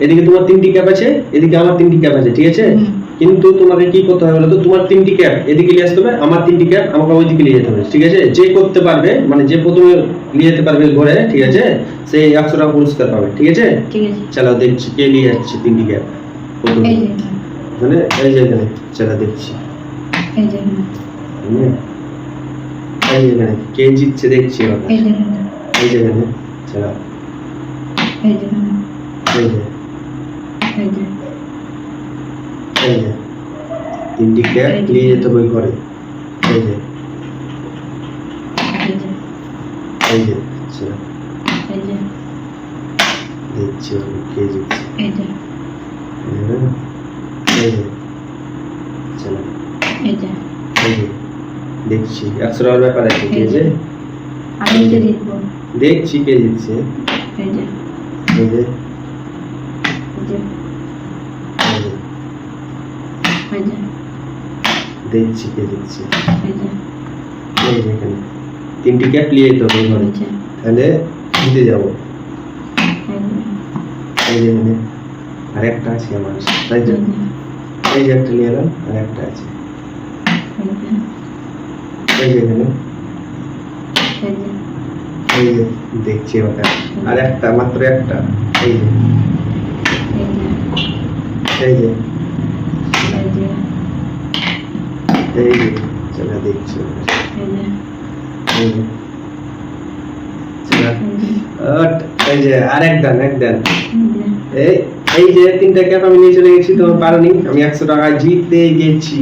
এদিকে তোমার 3টি ক্যাপ আছে, এদিকে আমার 3টি ক্যাপ আছে, ঠিক আছে? কিন্তু তোমাকে কি করতে হবে বলো তো, তোমার 3টি ক্যাপ এদিকে নিয়ে আসতে হবে, আমার 3টি ক্যাপ আমাকে ওইদিকে নিয়ে যেতে হবে, ঠিক আছে? যে করতে পারবে, মানে যে প্রথমে নিয়ে যেতে পারবে ঘরে, ঠিক আছে, সে 100 টাকা পুরস্কার পাবে, ঠিক আছে? ঠিক আছে। চলো দেখছি কে নিয়ে যাচ্ছে 3টি ক্যাপ প্রথমে। এই যে মানে এই যে এখানে, চলো দেখছি। এই যে এই যে এখানে কে জিতছে দেখছি এবার। এই যে এই যে এখানে, চলো এই যে এই যে এই যে এই যে 3টি ক্যাপ নিয়ে যেতে হবে ঘরে। এই যে এই যে এই যে, চলো এই যে দেখছি আমি কে জিতছে। এই যে এই যে, চলো এই যে এই যে দেখছি 100 টাকার ব্যাপার আছে, ঠিক আছে? আমি তো জিতবো। দেখছি কে জিতছে। এই যে এই যে এই যে এই যে, এই যে দেখছি কে জিতছে। এই যে এই যে এখানে 3টি ক্যাপ নিয়ে যেতে হবে ঘরে, এই যে তাহলে জিতে যাবো। এই যে এই যে এখানে আরেকটা আছে আমার, তাই তো? এই যে একটা নিয়ে এলাম, আর একটা আছে। এই যে এখানে, এই যে দেখছি ওটা, আর একটা, মাত্র একটা। এই যে এই যে এই যে, চলো দেখছি ওটা। এই যে চলো, এই যে আরেক দান, এক দান। এই এই যে 3টা ক্যাপ আমি নিয়ে চলে গেছি, তোমার পারোনি, আমি 100 টাকা জিতে গেছি।